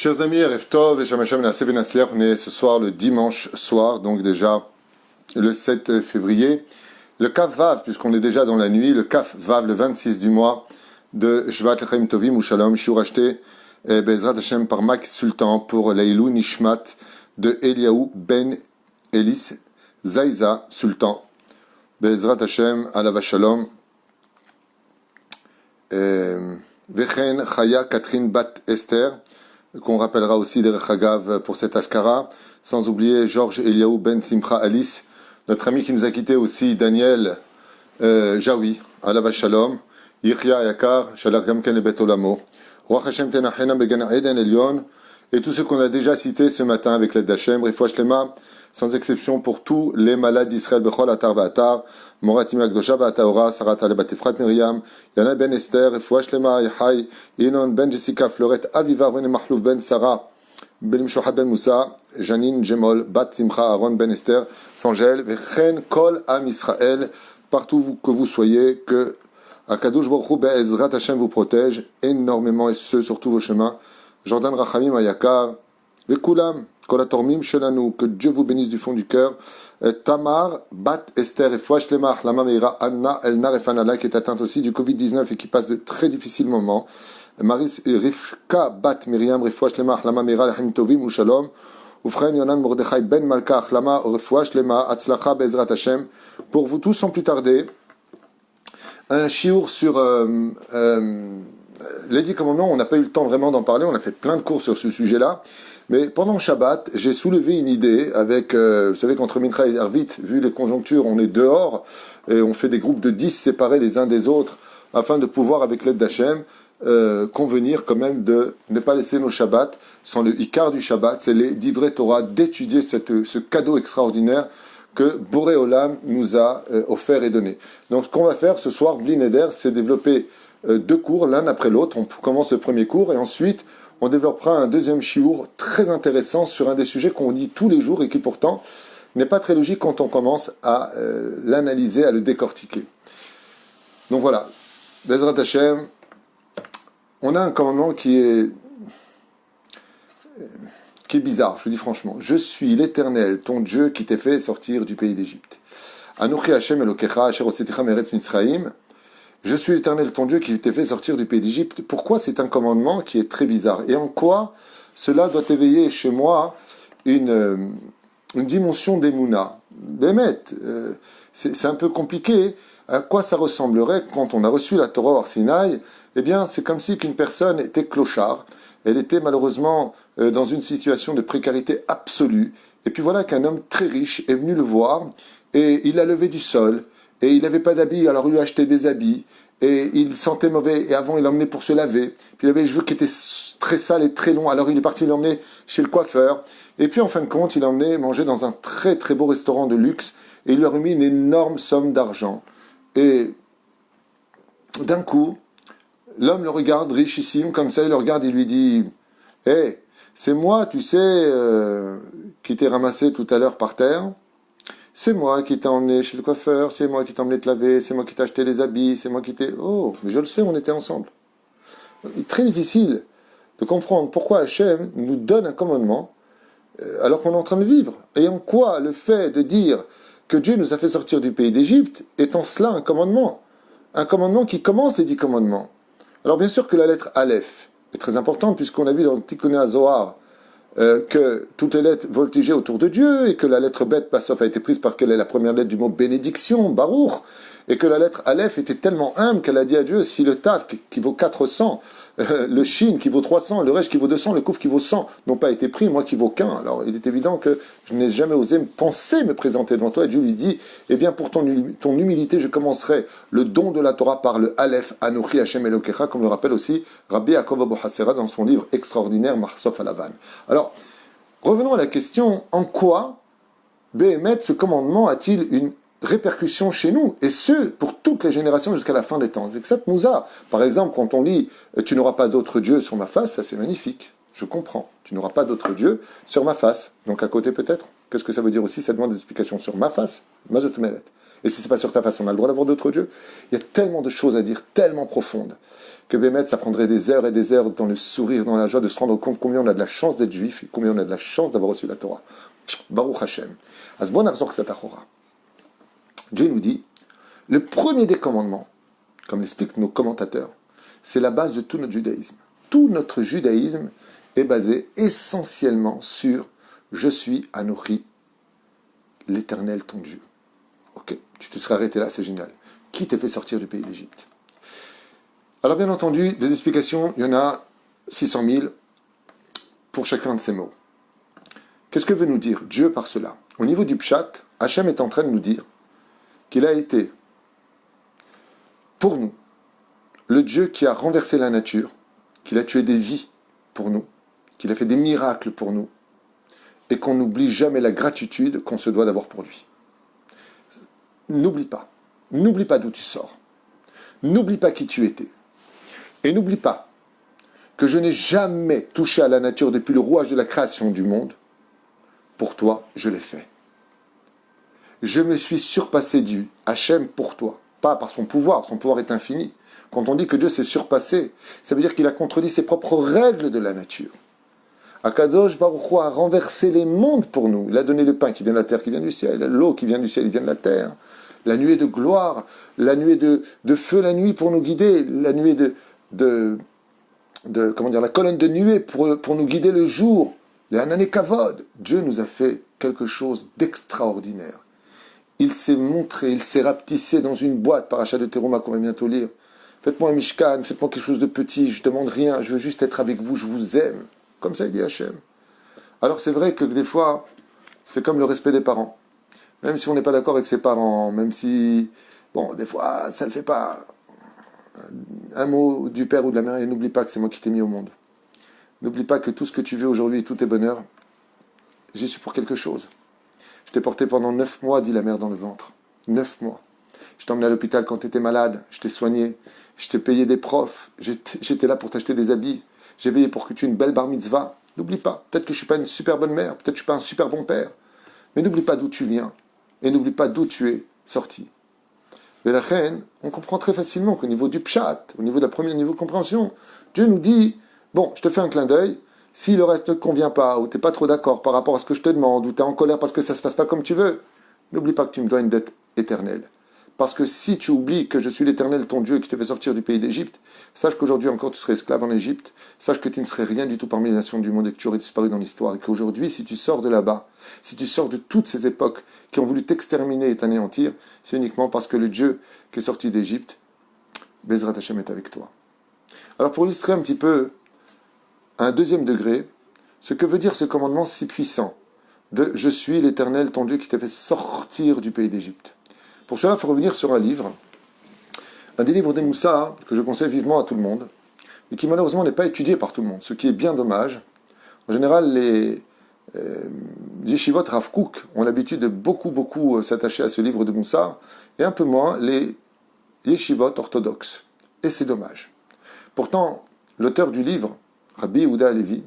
Chers amis, Erev Tov et Shalom Hashem Na'aseh V'Natzliach, on est ce soir le dimanche soir, donc déjà le 7 février. Le Kaf Vav, puisqu'on est déjà dans la nuit, le Kaf Vav, le 26 du mois de Shvat L'Chaim Tovim ou Shalom, shiur acheté Bezrat Hashem par Max Sultan pour Leilou Nishmat de Eliaou Ben Elis Zaiza Sultan. Bezrat Hashem, Alava Shalom. Vechen Chaya Catherine Bat Esther, qu'on rappellera aussi des Rechagav pour cet Askara, sans oublier Georges Eliaou Ben Simcha Alice, notre ami qui nous a quitté aussi, Daniel Jaoui, Alava Shalom, Yichya Yakar, Shalach Gamken Bet Olamo, Ruach Hashem Tenachena Began Eden Elion, et tous ceux qu'on a déjà cités ce matin avec l'aide d'Hachem, Rifouach Lema, sans exception pour tous les malades d'Israël, Bechol Atar Ba'atar, Moratim Akdosha Ba'ataora, Sarat Alebatefrat Miriam, Yana Ben Esther, Rifouach Lema, Yahai, Inon Ben Jessica Florette, Aviva Ben Mahlouf Ben Sarah, Ben Mshohat Ben Moussa, Janine Gemol, Bat Simcha Aaron Ben Esther, Sangel, Vechen Kol Am Israël, partout que vous soyez, que Akadosh Baruch Hu Be'ezrat Hashem vous protège énormément et ce sur tous vos chemins. Jordan Rachamim Ayakar, Vekulam, Kolatormim Shelanu, que Dieu vous bénisse du fond du cœur. Tamar, Bat Esther et Fouach Lema, Lama Meira, Anna Elnar et Fanala, qui est atteinte aussi du Covid-19 et qui passe de très difficiles moments. Maris Rifka, Bat Miriam, Rifouach Lema, Lama Meira, Lachim Tovim, ou Shalom. Oufren Yonan Mordechai Ben Malka, Lama, Rifouach Lema, Atzlacha Bezrat Hashem. Pour vous tous, sans plus tarder, un chiour sur les 10 commandements. On n'a pas eu le temps vraiment d'en parler, on a fait plein de cours sur ce sujet-là. Mais pendant le Shabbat, j'ai soulevé une idée avec, vous savez qu'entre Mincha et Arvit, vu les conjonctures, on est dehors et on fait des groupes de 10 séparés les uns des autres afin de pouvoir, avec l'aide d'Hachem, convenir quand même de ne pas laisser nos Shabbats sans le Ikar du Shabbat, c'est les Divrei Torah, d'étudier ce cadeau extraordinaire que Boré Olam nous a offert et donné. Donc ce qu'on va faire ce soir, Bli Neder, c'est développer deux cours, l'un après l'autre. On commence le premier cours et ensuite on développera un deuxième chiour très intéressant sur un des sujets qu'on dit tous les jours et qui pourtant n'est pas très logique quand on commence à l'analyser, à le décortiquer. Donc voilà, Bezrat Hashem, on a un commandement qui est bizarre, je vous dis franchement. Je suis l'Éternel, ton Dieu, qui t'ai fait sortir du pays d'Égypte. Anochi Hashem Elokecha, Asher Hotzeticha Meretz Mitzrayim. Je suis l'Éternel, ton Dieu, qui t'ai fait sortir du pays d'Égypte. Pourquoi c'est un commandement qui est très bizarre? Et en quoi cela doit éveiller chez moi une dimension d'Emouna? Bémet, c'est un peu compliqué. À quoi ça ressemblerait quand on a reçu la Torah au Sinaï? Eh bien, c'est comme si qu'une personne était clochard. Elle était malheureusement dans une situation de précarité absolue. Et puis voilà qu'un homme très riche est venu le voir et il l'a levé du sol. Et il n'avait pas d'habits, alors il lui a acheté des habits. Et il sentait mauvais, et avant il l'emmenait pour se laver. Puis il avait les cheveux qui étaient très sales et très longs, alors il est parti l'emmener chez le coiffeur. Et puis en fin de compte, il l'a emmené manger dans un très très beau restaurant de luxe. Et il lui a remis une énorme somme d'argent. Et d'un coup, l'homme le regarde richissime, comme ça, il le regarde et lui dit « Hé, c'est moi, tu sais, qui t'ai ramassé tout à l'heure par terre. C'est moi qui t'ai emmené chez le coiffeur, c'est moi qui t'ai emmené te laver, c'est moi qui t'ai acheté les habits, c'est moi qui t'ai... Oh, mais je le sais, on était ensemble. » Il est très difficile de comprendre pourquoi Hachem nous donne un commandement alors qu'on est en train de vivre. Et en quoi le fait de dire que Dieu nous a fait sortir du pays d'Égypte est en cela un commandement. Un commandement qui commence les 10 commandements. Alors bien sûr que la lettre Aleph est très importante puisqu'on a vu dans le Tikkuné HaZohar que toutes les lettres voltigeaient autour de Dieu et que la lettre Bet, Bassof, a été prise parce qu'elle est la première lettre du mot bénédiction, Baruch, et que la lettre Aleph était tellement humble qu'elle a dit à Dieu, si le Tav qui vaut 400, le Shin qui vaut 300, le Resh qui vaut 200, le Kouf qui vaut 100 n'ont pas été pris, moi qui vaut qu'un. Alors il est évident que je n'ai jamais osé penser me présenter devant toi, et Dieu lui dit, eh bien pour ton humilité je commencerai le don de la Torah par le Aleph, Anochi Hashem Elokecha, comme le rappelle aussi Rabbi Yaakov Abu Hassera dans son livre extraordinaire Marsof Alavan. Alors, revenons à la question, en quoi Béhémet, ce commandement a-t-il une répercussion chez nous, et ce, pour toutes les générations jusqu'à la fin des temps. C'est que ça nous a. Par exemple, quand on lit « Tu n'auras pas d'autre Dieu sur ma face », ça c'est magnifique. Je comprends. Tu n'auras pas d'autre Dieu sur ma face. Donc à côté peut-être. Qu'est-ce que ça veut dire aussi? Ça demande des explications sur ma face. Mazotmeret. Et si c'est pas sur ta face, on a le droit d'avoir d'autres dieux. Il y a tellement de choses à dire, tellement profondes, que Bémet, ça prendrait des heures et des heures dans le sourire, dans la joie, de se rendre compte combien on a de la chance d'être juif et combien on a de la chance d'avoir reçu la Torah. Baruch Hashem. Asbon arzok satachora. Dieu nous dit, le premier des commandements, comme l'expliquent nos commentateurs, c'est la base de tout notre judaïsme. Tout notre judaïsme est basé essentiellement sur « Je suis Anochi, l'Éternel ton Dieu ». Ok, tu te serais arrêté là, c'est génial. Qui t'a fait sortir du pays d'Égypte? Alors bien entendu, des explications, il y en a 600 000 pour chacun de ces mots. Qu'est-ce que veut nous dire Dieu par cela? Au niveau du Pshat, Hachem est en train de nous dire qu'il a été, pour nous, le Dieu qui a renversé la nature, qu'il a tué des vies pour nous, qu'il a fait des miracles pour nous, et qu'on n'oublie jamais la gratitude qu'on se doit d'avoir pour lui. N'oublie pas d'où tu sors, n'oublie pas qui tu étais, et n'oublie pas que je n'ai jamais touché à la nature depuis le rouage de la création du monde. Pour toi, je l'ai fait. Je me suis surpassé du Hachem pour toi, pas par son pouvoir est infini. Quand on dit que Dieu s'est surpassé, ça veut dire qu'il a contredit ses propres règles de la nature. Akadosh Baruch Hu a renversé les mondes pour nous. Il a donné le pain qui vient de la terre, qui vient du ciel, l'eau qui vient du ciel, qui vient de la terre, la nuée de gloire, la nuée de feu la nuit pour nous guider, la nuée la colonne de nuée pour nous guider le jour, les Hanané Kavod. Dieu nous a fait quelque chose d'extraordinaire. Il s'est montré, il s'est rapetissé dans une boîte, Paracha de Teruma qu'on va bientôt lire. Faites-moi un Mishkan, faites-moi quelque chose de petit, je ne demande rien, je veux juste être avec vous, je vous aime. Comme ça, il dit Hachem. Alors c'est vrai que des fois, c'est comme le respect des parents. Même si on n'est pas d'accord avec ses parents, même si, bon, des fois, ça ne le fait pas. Un mot du père ou de la mère, et n'oublie pas que c'est moi qui t'ai mis au monde. N'oublie pas que tout ce que tu veux aujourd'hui, tous tes bonheurs, j'y suis pour quelque chose. Je t'ai porté pendant 9 mois, dit la mère dans le ventre. 9 mois. Je t'ai emmené à l'hôpital quand tu étais malade, je t'ai soigné, je t'ai payé des profs, j'étais là pour t'acheter des habits, j'ai veillé pour que tu aies une belle bar mitzvah. N'oublie pas, peut-être que je ne suis pas une super bonne mère, peut-être que je ne suis pas un super bon père, mais n'oublie pas d'où tu viens, et n'oublie pas d'où tu es sorti. Mais la reine, on comprend très facilement qu'au niveau du pshat, au niveau de la première niveau de compréhension, Dieu nous dit, bon, je te fais un clin d'œil, si le reste ne te convient pas, ou tu n'es pas trop d'accord par rapport à ce que je te demande, ou tu es en colère parce que ça ne se passe pas comme tu veux, n'oublie pas que tu me dois une dette éternelle. Parce que si tu oublies que je suis l'Éternel, ton Dieu, qui te fait sortir du pays d'Égypte, sache qu'aujourd'hui encore tu serais esclave en Égypte, sache que tu ne serais rien du tout parmi les nations du monde et que tu aurais disparu dans l'histoire, et qu'aujourd'hui, si tu sors de là-bas, si tu sors de toutes ces époques qui ont voulu t'exterminer et t'anéantir, c'est uniquement parce que le Dieu qui est sorti d'Égypte, Bezrat Hashem, est avec toi. Alors pour illustrer un petit peu, à un deuxième degré, ce que veut dire ce commandement si puissant de « Je suis l'Éternel, ton Dieu, qui t'a fait sortir du pays d'Égypte ». Pour cela, il faut revenir sur un des livres des Moussa, que je conseille vivement à tout le monde, et qui malheureusement n'est pas étudié par tout le monde, ce qui est bien dommage. En général, les yeshivot Rav Kook ont l'habitude de beaucoup s'attacher à ce livre de Moussa, et un peu moins les yeshivot orthodoxes. Et c'est dommage. Pourtant, l'auteur du livre, Rabbi Yehuda Halevi,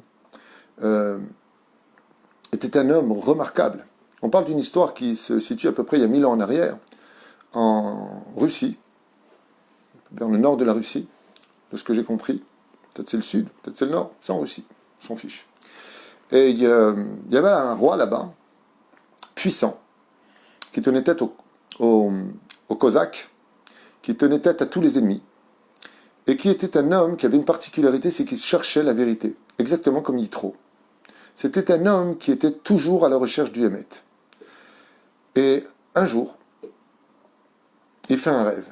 était un homme remarquable. On parle d'une histoire qui se situe à peu près il y a 1000 ans en arrière, en Russie, vers le nord de la Russie, de ce que j'ai compris. Peut-être c'est le sud, peut-être c'est le nord, c'est en Russie, on s'en fiche. Et il y avait un roi là-bas, puissant, qui tenait tête aux Cosaques, qui tenait tête à tous les ennemis, et qui était un homme qui avait une particularité, c'est qu'il cherchait la vérité, exactement comme Yitro. C'était un homme qui était toujours à la recherche du Hémet. Et un jour, il fait un rêve.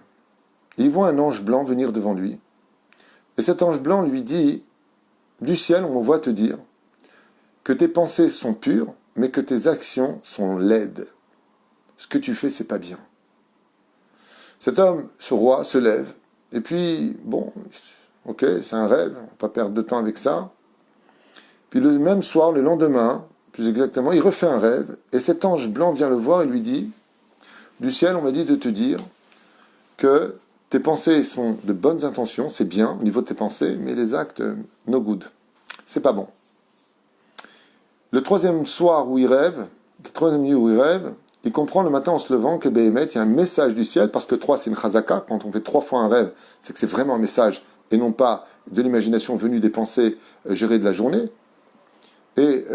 Il voit un ange blanc venir devant lui. Et cet ange blanc lui dit, du ciel, on voit te dire que tes pensées sont pures, mais que tes actions sont laides. Ce que tu fais, c'est pas bien. Cet homme, ce roi, se lève. Et puis, bon, ok, c'est un rêve, on ne va pas perdre de temps avec ça. Puis le même soir, le lendemain, plus exactement, il refait un rêve. Et cet ange blanc vient le voir et lui dit, du ciel, on m'a dit de te dire que tes pensées sont de bonnes intentions, c'est bien au niveau de tes pensées, mais les actes, no good. C'est pas bon. le troisième soir où il rêve, le troisième nuit où il rêve, il comprend le matin en se levant que Béhémet, il y a un message du ciel, parce que 3 c'est une chazaka, quand on fait 3 fois un rêve, c'est que c'est vraiment un message, et non pas de l'imagination venue des pensées gérées de la journée. Et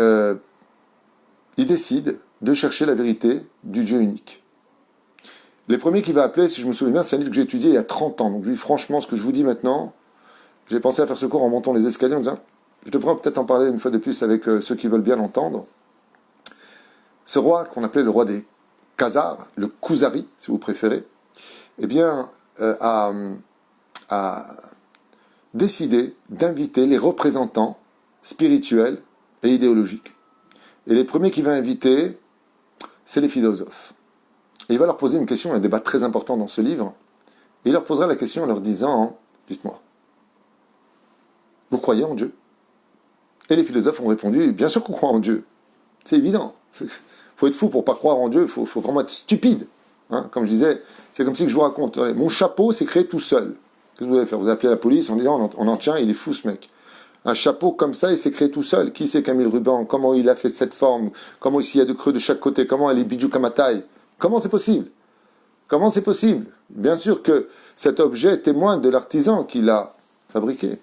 il décide de chercher la vérité du Dieu unique. Les premiers qu'il va appeler, si je me souviens bien, c'est un livre que j'ai étudié il y a 30 ans. Donc je dis franchement, ce que je vous dis maintenant, j'ai pensé à faire ce cours en montant les escaliers en disant, je devrais peut-être en parler une fois de plus avec ceux qui veulent bien l'entendre. Ce roi, qu'on appelait le roi des Khazars, le Khuzari, si vous préférez, eh bien, a décidé d'inviter les représentants spirituels et idéologiques. Et les premiers qu'il va inviter, c'est les philosophes. Et il va leur poser une question, un débat très important dans ce livre. Et il leur posera la question en leur disant, dites-moi, vous croyez en Dieu? Et les philosophes ont répondu, bien sûr qu'on croit en Dieu. C'est évident. Il faut être fou pour ne pas croire en Dieu, il faut vraiment être stupide. Hein, comme je disais, c'est comme si je vous raconte, mon chapeau s'est créé tout seul. Qu'est-ce que vous allez faire? Vous appelez la police en disant, on en tient, il est fou ce mec. Un chapeau comme ça, il s'est créé tout seul. Qui c'est qui a mis le ruban? Comment il a fait cette forme? Comment ici il y a de creux de chaque côté? Comment elle est bidjouk à ma taille? Comment c'est possible? Comment c'est possible? Bien sûr que cet objet témoigne de l'artisan qui l'a fabriqué.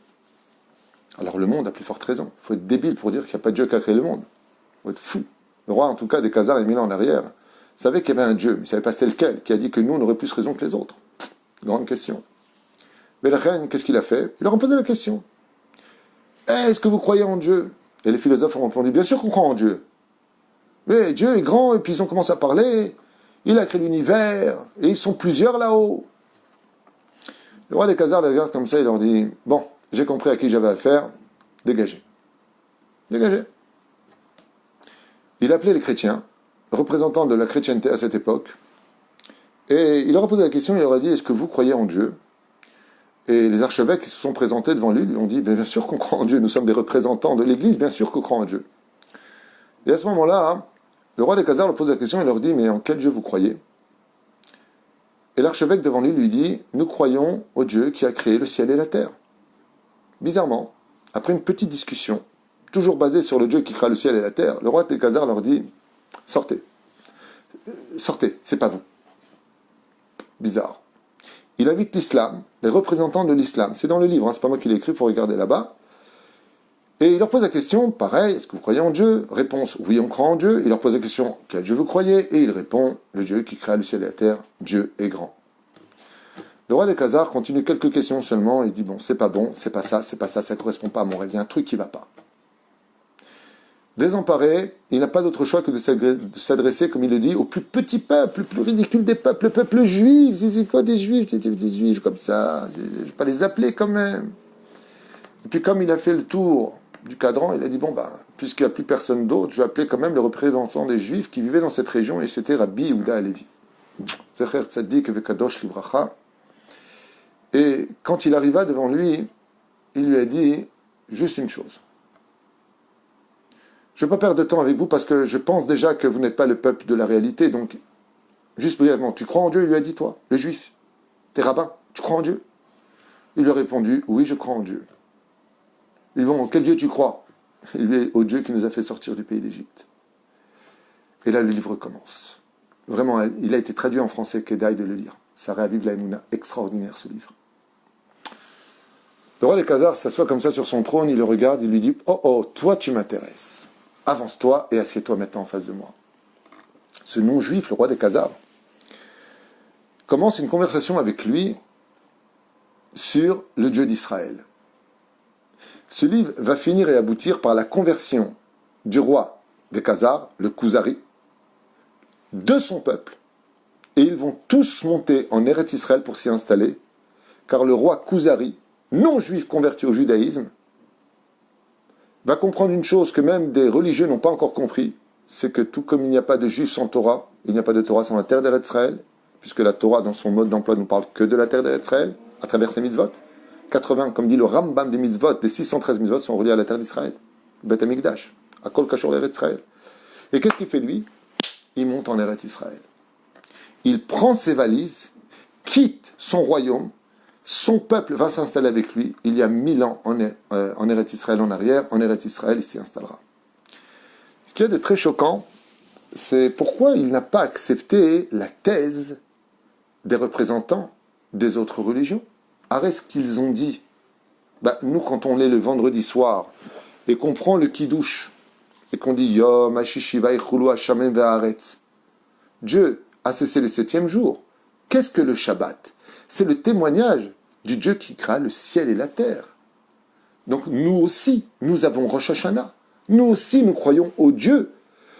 Alors le monde a plus forte raison. Il faut être débile pour dire qu'il n'y a pas de Dieu qui a créé le monde. Il faut être fou. Le roi, en tout cas, des Khazars et 1000 ans en arrière, savait qu'il y avait un Dieu, mais il ne savait pas c'était lequel, qui a dit que nous, on aurait plus raison que les autres. Grande question. Mais la reine, qu'est-ce qu'il a fait? Il leur a posé la question. Est-ce que vous croyez en Dieu? Et les philosophes ont répondu, bien sûr qu'on croit en Dieu. Mais Dieu est grand, et puis ils ont commencé à parler. Il a créé l'univers, et ils sont plusieurs là-haut. Le roi des Khazars les regarde comme ça, il leur dit, bon, j'ai compris à qui j'avais affaire, dégagez. Dégagez. Il appelait les chrétiens, représentants de la chrétienté à cette époque, et il leur a posé la question, il leur a dit, est-ce que vous croyez en Dieu? Et les archevêques qui se sont présentés devant lui ont dit, bien sûr qu'on croit en Dieu, nous sommes des représentants de l'Église, bien sûr qu'on croit en Dieu. Et à ce moment-là, le roi des Khazars leur pose la question, il leur dit, mais en quel Dieu vous croyez? Et l'archevêque devant lui dit, nous croyons au Dieu qui a créé le ciel et la terre. Bizarrement, après une petite discussion, toujours basée sur le Dieu qui crée le ciel et la terre, le roi des Khazars leur dit, sortez. Sortez, c'est pas vous. Bizarre. Il invite l'islam, les représentants de l'islam. C'est dans le livre, hein, c'est pas moi qui l'ai écrit, pour regarder là-bas. Et il leur pose la question, pareil, est-ce que vous croyez en Dieu? Réponse, oui, on croit en Dieu. Il leur pose la question, quel Dieu vous croyez? Et il répond, le Dieu qui crée le ciel et la terre, Dieu est grand. Le roi des Khazars continue quelques questions seulement, et dit, bon, c'est pas ça, ça correspond pas à mon rêve, il y a un truc qui va pas. Désemparé, il n'a pas d'autre choix que de s'adresser, comme il le dit, au plus petit peuple, le plus ridicule des peuples, le peuple juif. C'est quoi des juifs? Des juifs comme ça, je ne vais pas les appeler quand même. Et puis comme il a fait le tour du cadran, il a dit, bon, puisqu'il n'y a plus personne d'autre, je vais appeler quand même le représentant des juifs qui vivaient dans cette région, et c'était Rabbi Yehuda Halevi. Zecher Tzadik Vekadosh Livracha. Et quand il arriva devant lui, il lui a dit juste une chose. Je ne vais pas perdre de temps avec vous parce que je pense déjà que vous n'êtes pas le peuple de la réalité. Donc, juste brièvement, tu crois en Dieu? Il lui a dit, toi, le juif, t'es rabbin, tu crois en Dieu? Il lui a répondu, oui, je crois en Dieu. Ils vont, quel Dieu tu crois? Il lui est au Dieu qui nous a fait sortir du pays d'Égypte. Et là, le livre commence. Vraiment, il a été traduit en français, Kedaï de le lire. Ça réavive la Emouna, extraordinaire ce livre. Le roi des Khazars s'assoit comme ça sur son trône, il le regarde, il lui dit, oh, toi tu m'intéresses. Avance-toi et assieds-toi maintenant en face de moi. Ce non-juif, le roi des Khazars, commence une conversation avec lui sur le Dieu d'Israël. Ce livre va finir et aboutir par la conversion du roi des Khazars, le Khuzari, de son peuple, et ils vont tous monter en Eretz Israël pour s'y installer, car le roi Khuzari, non-juif converti au judaïsme, va comprendre une chose que même des religieux n'ont pas encore compris, c'est que tout comme il n'y a pas de juif sans Torah, il n'y a pas de Torah sans la terre d'Eretz Israël, puisque la Torah, dans son mode d'emploi, ne parle que de la terre d'Eretz Israël, à travers ses mitzvot. 80, comme dit le Rambam des mitzvot, des 613 mitzvot sont reliés à la terre d'Israël. Beth Amikdash, à Kol Kashor l'Eretz Israël. Et qu'est-ce qu'il fait lui? Il monte en Eretz Israël. Il prend ses valises, quitte son royaume, son peuple va s'installer avec lui. Il y a 1000 ans en Eretz Israël en arrière, en Eretz Israël, il s'y installera. qu'il y a de très choquant, c'est pourquoi il n'a pas accepté la thèse des représentants des autres religions. Arrête ce qu'ils ont dit. Nous, quand on est le vendredi soir et qu'on prend le kidouche et qu'on dit Yom Hashishiva Ichulu Hashamem Ve'aretz, Dieu a cessé le 7e jour. Qu'est-ce que le Shabbat? C'est le témoignage du Dieu qui créa le ciel et la terre. Donc nous aussi, nous avons Rosh Hashanah. Nous aussi, nous croyons au Dieu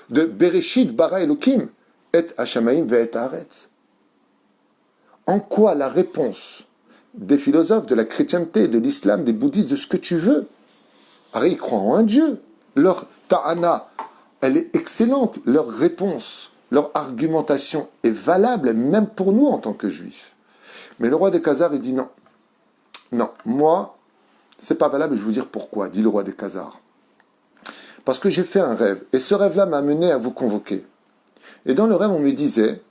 de Bereshit bara Elokim et Hashamaim ve'et haaretz. En quoi la réponse des philosophes de la chrétienté, de l'islam, des bouddhistes, de ce que tu veux, ils croient en un Dieu. Leur ta'ana, elle est excellente. Leur réponse, leur argumentation est valable, même pour nous en tant que juifs. Mais le roi des Khazars, il dit non. Non, moi, c'est pas valable, je vais vous dire pourquoi, dit le roi des Khazars. Parce que j'ai fait un rêve, et ce rêve-là m'a amené à vous convoquer. Et dans le rêve, on me disait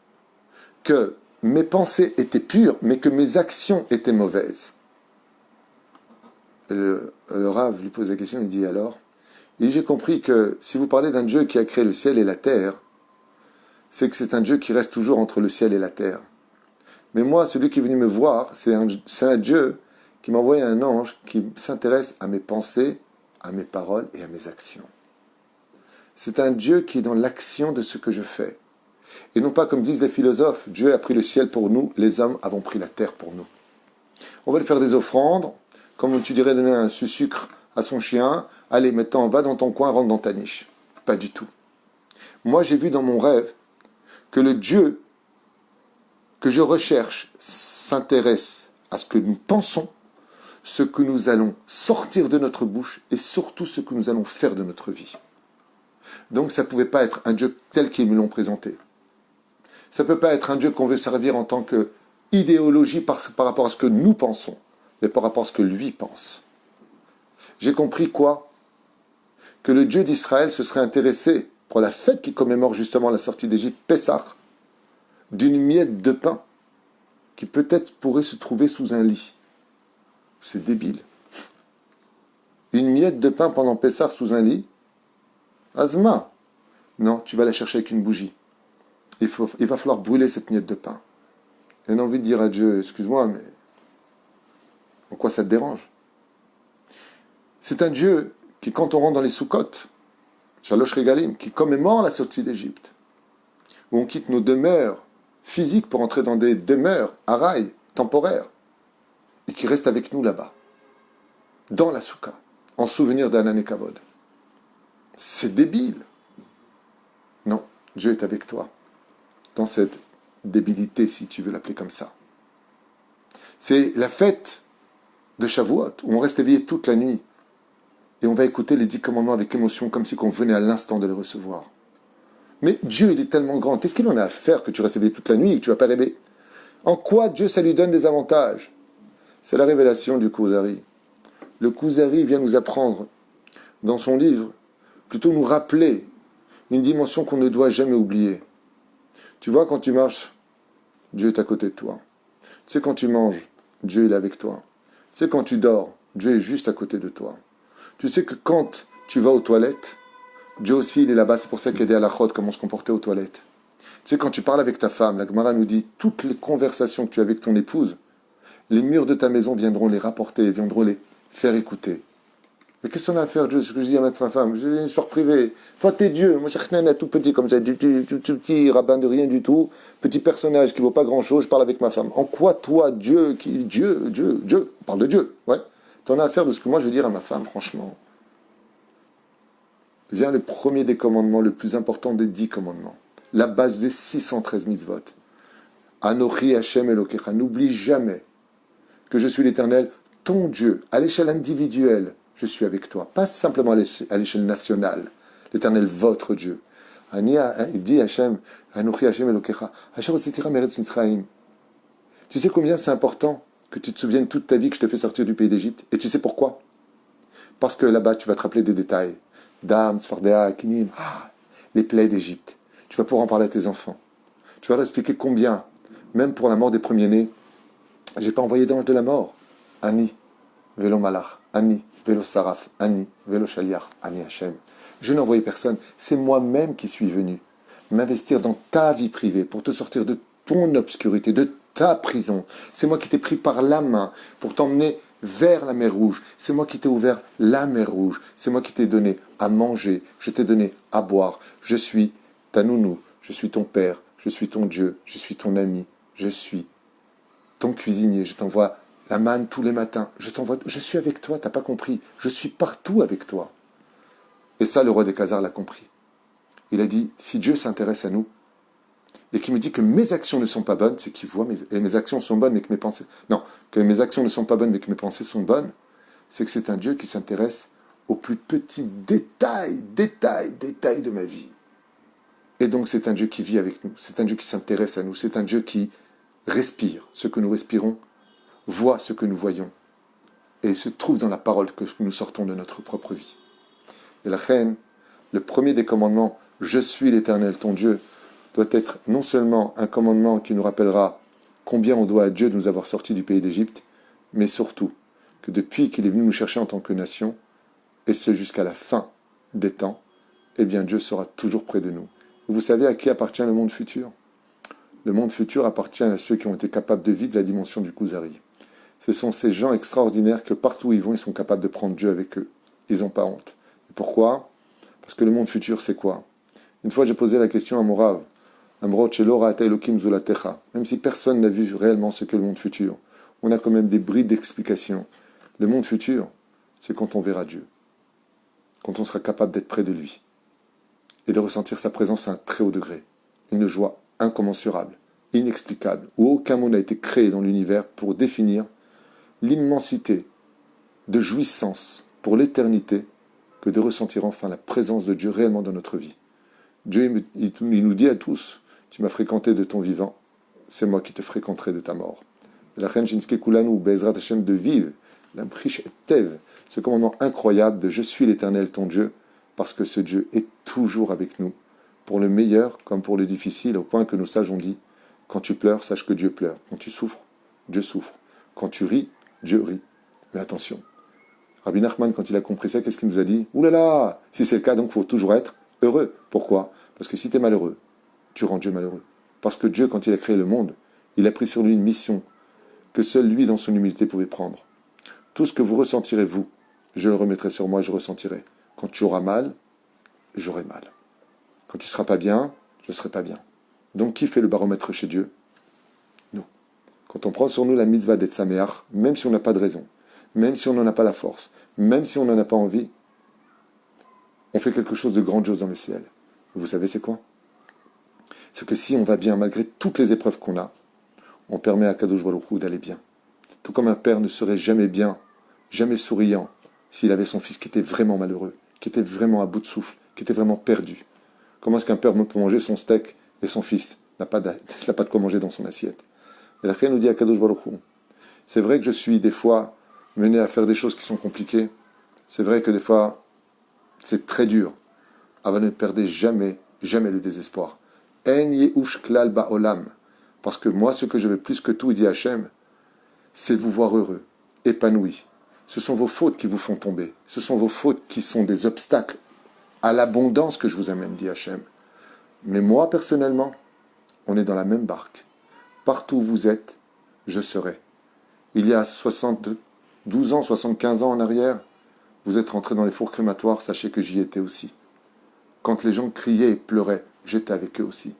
que mes pensées étaient pures, mais que mes actions étaient mauvaises. Le Rav lui pose la question, il dit alors, il dit, j'ai compris que si vous parlez d'un Dieu qui a créé le ciel et la terre, c'est que c'est un Dieu qui reste toujours entre le ciel et la terre. Mais moi, celui qui est venu me voir, c'est un Dieu qui m'a envoyé un ange qui s'intéresse à mes pensées, à mes paroles et à mes actions. C'est un Dieu qui est dans l'action de ce que je fais. Et non pas comme disent les philosophes, Dieu a pris le ciel pour nous, les hommes avons pris la terre pour nous. On va lui faire des offrandes, comme tu dirais donner un sucre à son chien, allez maintenant va dans ton coin, rentre dans ta niche. Pas du tout. Moi j'ai vu dans mon rêve que le Dieu que je recherche s'intéresse à ce que nous pensons, ce que nous allons sortir de notre bouche et surtout ce que nous allons faire de notre vie. Donc ça ne pouvait pas être un Dieu tel qu'ils me l'ont présenté. Ça ne peut pas être un Dieu qu'on veut servir en tant qu'idéologie par rapport à ce que nous pensons, mais par rapport à ce que lui pense. J'ai compris quoi? Que le Dieu d'Israël se serait intéressé pour la fête qui commémore justement la sortie d'Égypte, Pessah, d'une miette de pain qui peut-être pourrait se trouver sous un lit. C'est débile. Une miette de pain pendant Pessah sous un lit? Azma. Non, tu vas la chercher avec une bougie. Il va falloir brûler cette miette de pain. Et on a envie de dire à Dieu, excuse-moi, mais en quoi ça te dérange? C'est un Dieu qui, quand on rentre dans les soukotes, Shalosh Regalim, qui commémore la sortie d'Égypte, où on quitte nos demeures physiques pour entrer dans des demeures, araï, temporaires, et qui reste avec nous là-bas, dans la souka, en souvenir d'Anan et Kavod. C'est débile. Non, Dieu est avec toi, dans cette débilité, si tu veux l'appeler comme ça. C'est la fête de Shavuot, où on reste éveillé toute la nuit, et on va écouter les 10 commandements avec émotion, comme si on venait à l'instant de les recevoir. Mais Dieu, il est tellement grand, qu'est-ce qu'il en a à faire que tu restes éveillé toute la nuit et que tu ne vas pas rêver? En quoi Dieu, ça lui donne des avantages? C'est la révélation du Kuzari. Le Kuzari vient nous apprendre, dans son livre, plutôt nous rappeler une dimension qu'on ne doit jamais oublier. Tu vois, quand tu marches, Dieu est à côté de toi. Tu sais, quand tu manges, Dieu est avec toi. Tu sais, quand tu dors, Dieu est juste à côté de toi. Tu sais que quand tu vas aux toilettes, Dieu aussi, il est là-bas. C'est pour ça qu'il y a des halakhot, comment se comporter aux toilettes. Tu sais, quand tu parles avec ta femme, la Gemara nous dit, toutes les conversations que tu as avec ton épouse, les murs de ta maison viendront les rapporter, viendront les faire écouter. Mais qu'est-ce qu'on a à faire, Dieu? Ce que je dis à ma femme, j'ai une histoire privée. Toi, t'es Dieu. Moi, j'ai un tout petit comme ça, tout petit rabbin de rien du tout, petit personnage qui vaut pas grand-chose, je parle avec ma femme. En quoi, toi, Dieu, Dieu, on parle de Dieu, ouais. T'en as à faire de ce que moi, je veux dire à ma femme, franchement. Vient le premier des commandements, le plus important des 10 commandements. La base des 613 mitzvot. Anochi Hashem Elokecha. N'oublie jamais que je suis l'Éternel, ton Dieu, à l'échelle individuelle. Je suis avec toi, pas simplement à l'échelle nationale. L'Éternel, votre Dieu. Il dit Hachem, Anochi Hachem Elokecha, Asher Hotzitira Meretz Mitzrayim. Tu sais combien c'est important que tu te souviennes toute ta vie que je te fais sortir du pays d'Égypte? Et tu sais pourquoi? Parce que là-bas, tu vas te rappeler des détails. Dam, Tzfardea, Kinim, les plaies d'Égypte. Tu vas pouvoir en parler à tes enfants. Tu vas leur expliquer combien, même pour la mort des premiers-nés, j'ai pas envoyé d'ange de la mort. Ani, Velo Malach, Ani, Velo Saraf, Ani, Velo Shaliach, Ani Hashem. Je n'ai envoyé personne. C'est moi-même qui suis venu m'investir dans ta vie privée pour te sortir de ton obscurité, de ta prison. C'est moi qui t'ai pris par la main pour t'emmener vers la mer Rouge. C'est moi qui t'ai ouvert la mer Rouge. C'est moi qui t'ai donné à manger. Je t'ai donné à boire. Je suis ta nounou. Je suis ton père. Je suis ton Dieu. Je suis ton ami. Je suis ton cuisinier. Je t'envoie la manne tous les matins. Je suis avec toi. T'as pas compris. Je suis partout avec toi. Et ça, le roi des Khazars l'a compris. Il a dit, si Dieu s'intéresse à nous, et qui me dit que mes actions ne sont pas bonnes, c'est qu'il voit mes actions sont bonnes, mais que mes pensées... Non, que mes actions ne sont pas bonnes, mais que mes pensées sont bonnes, c'est que c'est un Dieu qui s'intéresse aux plus petits détails de ma vie. Et donc c'est un Dieu qui vit avec nous, c'est un Dieu qui s'intéresse à nous, c'est un Dieu qui respire ce que nous respirons, voit ce que nous voyons, et se trouve dans la parole que nous sortons de notre propre vie. Et la reine, le premier des commandements, « Je suis l'Éternel, ton Dieu », doit être non seulement un commandement qui nous rappellera combien on doit à Dieu de nous avoir sortis du pays d'Égypte, mais surtout que depuis qu'il est venu nous chercher en tant que nation, et ce jusqu'à la fin des temps, eh bien Dieu sera toujours près de nous. Vous savez à qui appartient le monde futur? Le monde futur appartient à ceux qui ont été capables de vivre la dimension du Kuzari. Ce sont ces gens extraordinaires que partout où ils vont, ils sont capables de prendre Dieu avec eux. Ils n'ont pas honte. Et pourquoi? Parce que le monde futur, c'est quoi? Une fois, j'ai posé la question à mon rave, même si personne n'a vu réellement ce qu'est le monde futur, on a quand même des bribes d'explication. Le monde futur, c'est quand on verra Dieu, quand on sera capable d'être près de lui et de ressentir sa présence à un très haut degré, une joie incommensurable, inexplicable, où aucun mot n'a été créé dans l'univers pour définir l'immensité de jouissance pour l'éternité que de ressentir enfin la présence de Dieu réellement dans notre vie. Dieu, il nous dit à tous, tu m'as fréquenté de ton vivant, c'est moi qui te fréquenterai de ta mort. La reine Shinske Kulanu, Bezrat Hashem de vivre, l'Amprish et Tev, ce commandement incroyable de je suis l'Éternel ton Dieu, parce que ce Dieu est toujours avec nous, pour le meilleur comme pour le difficile, au point que nos sages ont dit, quand tu pleures, sache que Dieu pleure. Quand tu souffres, Dieu souffre. Quand tu ris, Dieu rit. Mais attention, Rabbi Nachman, quand il a compris ça, qu'est-ce qu'il nous a dit? Ouh là là, si c'est le cas, donc il faut toujours être heureux. Pourquoi? Parce que si tu es malheureux, tu rends Dieu malheureux. Parce que Dieu, quand il a créé le monde, il a pris sur lui une mission que seul lui, dans son humilité, pouvait prendre. Tout ce que vous ressentirez, vous, je le remettrai sur moi, je ressentirai. Quand tu auras mal, j'aurai mal. Quand tu ne seras pas bien, je ne serai pas bien. Donc, qui fait le baromètre chez Dieu? Nous. Quand on prend sur nous la mitzvah d'être saméach, même si on n'a pas de raison, même si on n'en a pas la force, même si on n'en a pas envie, on fait quelque chose de grandiose dans le ciel. Vous savez c'est quoi? C'est que si on va bien, malgré toutes les épreuves qu'on a, on permet à Kadosh Baruch Hu d'aller bien. Tout comme un père ne serait jamais bien, jamais souriant, s'il avait son fils qui était vraiment malheureux, qui était vraiment à bout de souffle, qui était vraiment perdu. Comment est-ce qu'un père peut manger son steak et son fils n'a pas de quoi manger dans son assiette? Et la Chaya nous dit à Kadosh Baruch Hu, c'est vrai que je suis des fois mené à faire des choses qui sont compliquées. C'est vrai que des fois, c'est très dur. Avant ne perdez jamais le désespoir. En yehush klal ba'olam. Parce que moi, ce que je veux plus que tout, dit Hachem, c'est vous voir heureux, épanoui. Ce sont vos fautes qui vous font tomber. Ce sont vos fautes qui sont des obstacles à l'abondance que je vous amène, dit Hachem. Mais moi, personnellement, on est dans la même barque. Partout où vous êtes, je serai. Il y a 72 ans, 75 ans en arrière, vous êtes rentrés dans les fours crématoires, sachez que j'y étais aussi. Quand les gens criaient et pleuraient, j'étais avec eux aussi.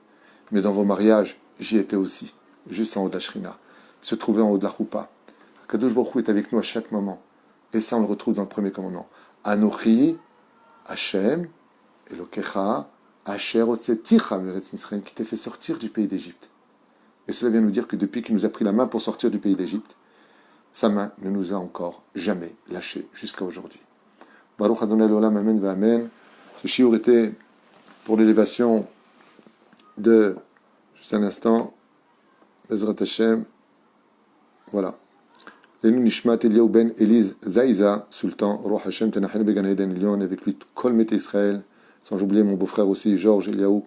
Mais dans vos mariages, j'y étais aussi, juste en haut de la Shrina, se trouver en haut de la Choupa. Kadosh Baruch Hu est avec nous à chaque moment. Et ça, on le retrouve dans le premier commandement. Anochi, Hashem, Elokecha, Asher Otseticha, Meretz Mitzrayim, qui t'a fait sortir du pays d'Égypte. Et cela vient nous dire que depuis qu'il nous a pris la main pour sortir du pays d'Égypte, sa main ne nous a encore jamais lâchés jusqu'à aujourd'hui. Baruch Adonai l'Olam, Amen va Amen. Ce shiur était pour l'élévation de, juste un instant, Bezrat Hashem, voilà. Lenu Nishmat Eliyahu ben Eliz Zaïza, Sultan, Roi Hashem Tenachen Began Eden Lyon, avec lui Kol Mete Israël, sans oublier mon beau-frère aussi, Georges Eliyahu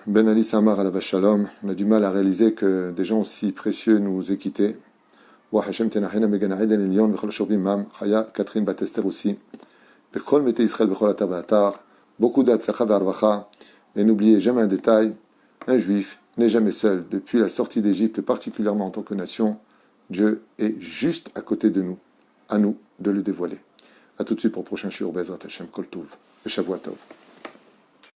Ben Ali Samar Alav Shalom. On a du mal à réaliser que des gens aussi précieux nous aient quittés. Roi Hashem Tenachen Began Eden Lyon, Vechol Shovim Mam, Chaya, Catherine Batester aussi, Bechol Mete Israël Bechol Ata Ba'atar. Beaucoup d'Atzlacha Ve'Arvacha. Et n'oubliez jamais un détail, un juif n'est jamais seul. Depuis la sortie d'Égypte, particulièrement en tant que nation, Dieu est juste à côté de nous. À nous de le dévoiler. A tout de suite pour le prochain shiur Bezrat Hashem Kol Tov. Shavua Tov.